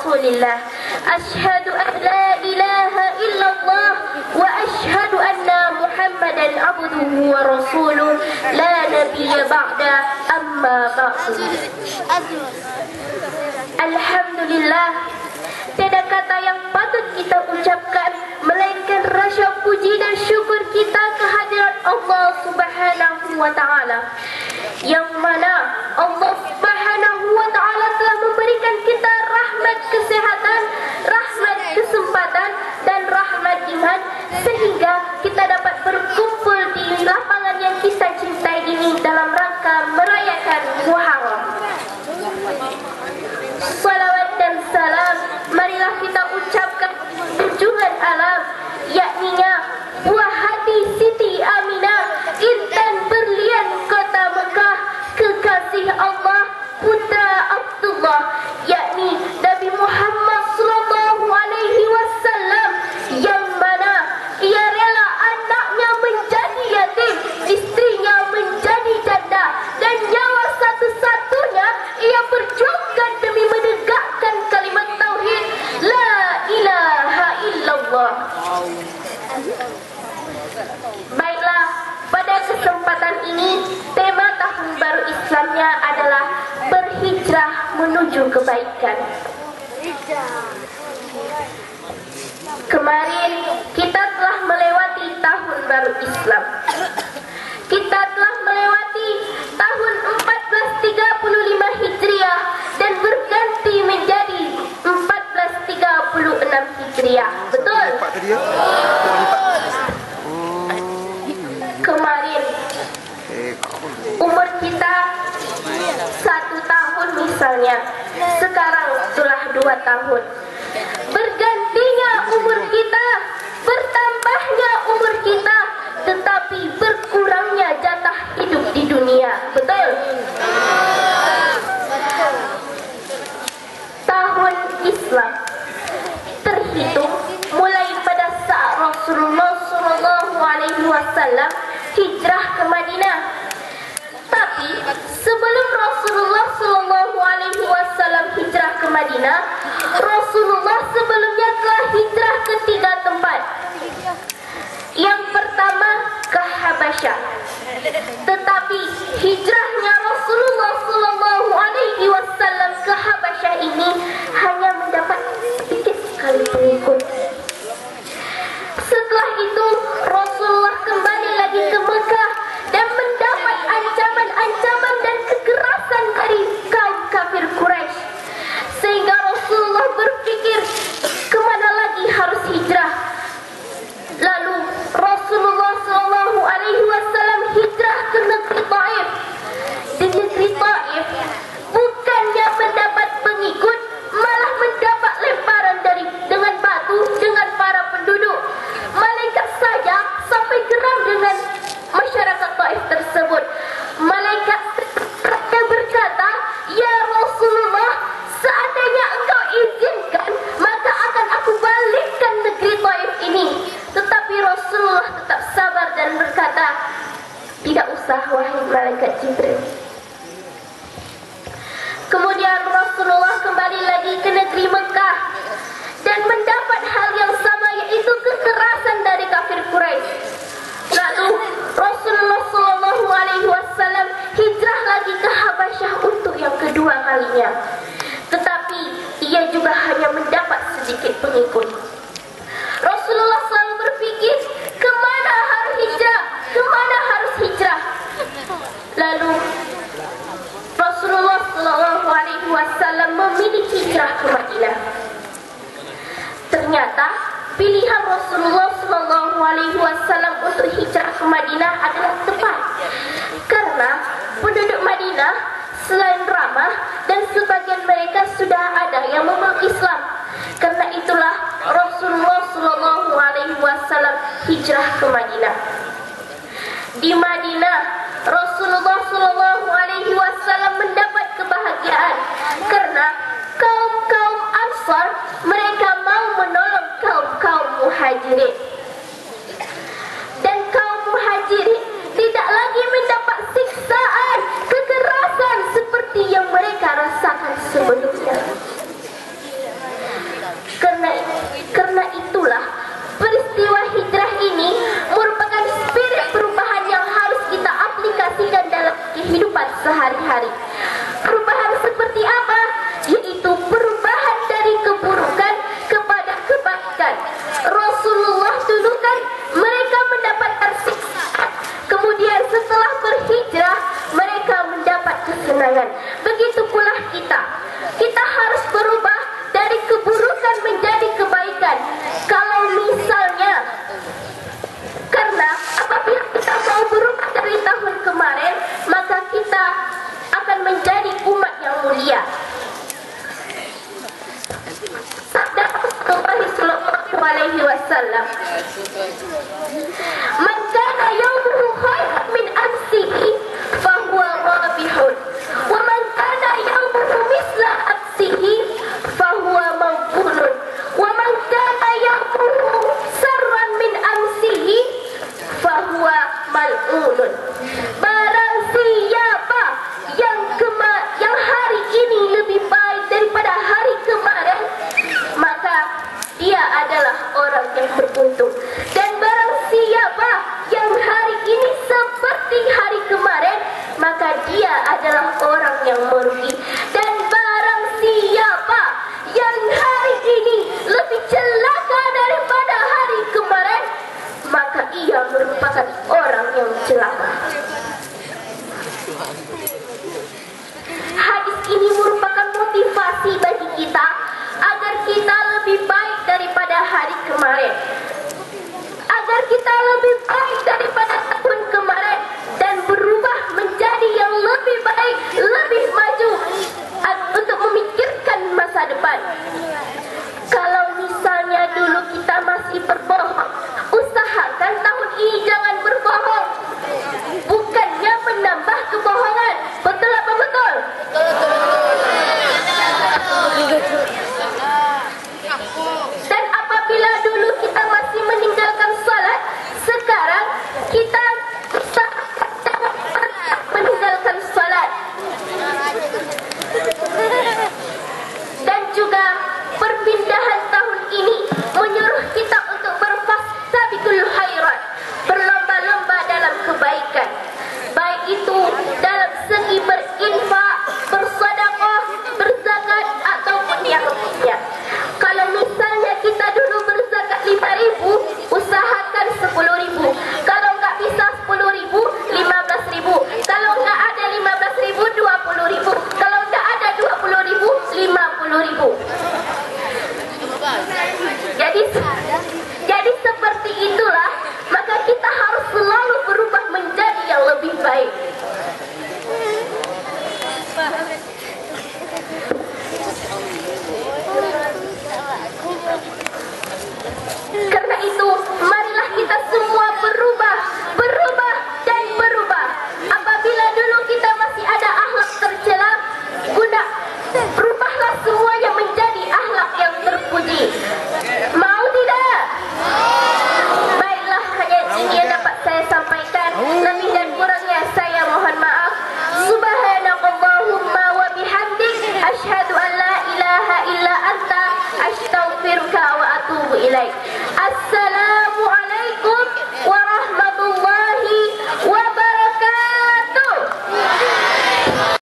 Rasulillah. Asyhadu an la ilaha illallah wa asyhadu anna Muhammadan abduhu wa rasuluh la nabiyya ba'da amma ba'du. Alhamdulillah, tiada kata yang patut kita ucapkan melainkan rasa puji dan syukur kita kehadirat Allah Subhanahu wa taala, yang mana Allah Subhanahu wa taala telah memberikan kita rahmat kesehatan, rahmat kesempatan dan rahmat iman sehingga kita dapat berkumpul di lapangan yang kita cintai ini dalam rangka merayakan Muharram. Salawat dan salam marilah kita ucapkan junjungan alam, yakninya buah hati Siti Aminah, intan berlian kota Mekah, kekasih Allah, putra Abdullah, yakni Nabi Muhammad sallallahu alaihi wasallam, yang mana ia rela anaknya menjadi yatim, istrinya menjadi janda, dan nyawa satu-satunya ia perjuangkan demi menegakkan kalimat tauhid la ilaha illallah. Baiklah, pada kesempatan ini tema tahun baru Islamnya adalah berhijrah menuju kebaikan. Kemarin kita telah melewati tahun baru Islam. Kita telah melewati tahun 1435 Hijriah dan berganti menjadi 1436 Hijriah. Betul? Kemarin umur kita 1 tahun misalnya, sekarang telah 2 tahun. Bergantinya umur kita, bertambahnya umur kita, tetapi berkurangnya jatah hidup di dunia. Betul? Tahun Islam terhitung mulai pada saat Rasulullah sallallahu alaihi wasallam hijrah ke Madinah. Tapi sebelum Rasulullah sallallahu alaihi wasallam hijrah ke Madinah, Rasulullah sebelumnya telah hijrah ke 3 tempat. Yang pertama ke Habasyah. Tetapi hijrahnya Rasulullah sallallahu alaihi wasallam ke Habasyah ini hanya mendapat sedikit sekali pengikut. Setelah itu Rasulullah kembali lagi ke Mekah dan mendapat ancaman-ancaman dan kekerasan dari kaum kafir Quraisy, sehingga Rasulullah berpikir kemana lagi harus hijrah. Lalu Rasulullah sallallahu alaihi wasallam hijrah ke negeri Taif. Di negeri Taif bukannya mendapat pengikut, malah mendapat lemparan dengan batu dengan para penduduk. Malaikat saja sampai geram dengan masyarakat Taif tersebut. Malaikat berkata, "Ya Rasulullah, seandainya engkau izinkan, maka akan aku balikkan negeri Taif ini." Tetapi Rasulullah tetap sabar dan berkata, "Tidak usah, wahai malaikat Jibril." Kemudian Rasulullah kembali lagi ke negeri Mekah dan mendapat hal yang sama, yaitu kekerasan dari kafir Quraisy. Lalu Rasulullah sallallahu alaihi wasallam hijrah lagi ke Habasyah untuk yang kedua kalinya. Tetapi ia juga hanya mendapat sedikit pengikut. Rasulullah selalu berpikir, kemana harus hijrah? Kemana harus hijrah? Lalu Rasulullah sallallahu alaihi wasallam memilih hijrah ke Madinah. Ternyata pilihan Rasulullah sallallahu alaihi wasallam untuk hijrah ke Madinah adalah tepat. Karena penduduk Madinah selain ramah dan sebagian mereka sudah ada yang memeluk Islam. Karena itulah Rasulullah sallallahu alaihi wasallam hijrah ke Madinah. Di Madinah Rasulullah sallallahu alaihi wasallam mendapat kebahagiaan karena kaum-kaum Ansar mereka mau menolong kaum-kaum Muhajirin. Dan kaum Muhajirin tidak lagi mendapat siksaan, kekerasan seperti yang mereka rasakan sebelumnya. sehari-hari. Perubahan seperti apa? Yaitu perubahan dari keburukan kepada kebaikan. Rasulullah dulu kan mereka mendapatkan siksa, kemudian setelah berhijrah mereka mendapat kesenangan. Begitu pula kita harus berubah dari keburukan menjadi kebaikan. Kalau misalnya, karena apabila kita mau berubah dari tahun kemarin, maka kita akan menjadi umat yang mulia. Sabda Rasulullah sallallahu alaihi wasallam, "Man kana yawmuhu khairan min amsihi fa huwa rabihun, wa man kana yawmuhu misla amsihi fa huwa mawqunun, wa man kana yawmuhu sarran min amsihi fa huwa mal'unun." Barang siapa yang hari ini lebih baik daripada hari kemarin, maka dia adalah orang yang beruntung. Dan barang siapa yang hari ini seperti hari kemarin, maka dia adalah orang yang merugi. Dan barang siapa yang hari ini lebih celaka daripada hari kemarin, maka ia merupakan orang yang celaka. Hadis ini merupakan motivasi bagi kita agar kita lebih baik daripada hari kemarin, agar kita lebih baik daripada tahun kemarin dan berubah menjadi yang lebih baik, lebih maju untuk memikirkan masa depan. Kalau misalnya dulu kita masih berbohong, usahakan tahun ini jangan berbohong, bukannya menambah kebohongan. Betul apa betul? Dan apabila dulu kita masih meninggalkan salat, sekarang kita meninggalkan salat. Dan juga perpindahan tahun ini menyuruh kita untuk berfastabiqul khairat, berlomba-lomba dalam kebaikan, baik itu dalam segi berinfak, bersedekah, berzakat ataupun yang lainnya. Kalau misalnya kita dulu berzakat 5.000, usahakan 10.000. Kalau nggak bisa 10.000, 15.000. Kalau nggak ada 15.000, 20.000. Kalau nggak ada 20.000, 50.000. Jadi seperti itulah, maka kita harus selalu berubah menjadi yang lebih baik. Karena itu, marilah kita semua berubah dan berubah. Apabila dulu kita masih ada akhlak tercela, berubahlah semuanya menjadi akhlak yang terpuji. Mau tidak? Baiklah, hanya ini yang dapat saya sampaikan. Lebih dan kurangnya saya mohon maaf. Subhanakallahumma wa bihamdik, asyhadu an la ilaha illa anta, astaghfiruka wa atubu ilaik.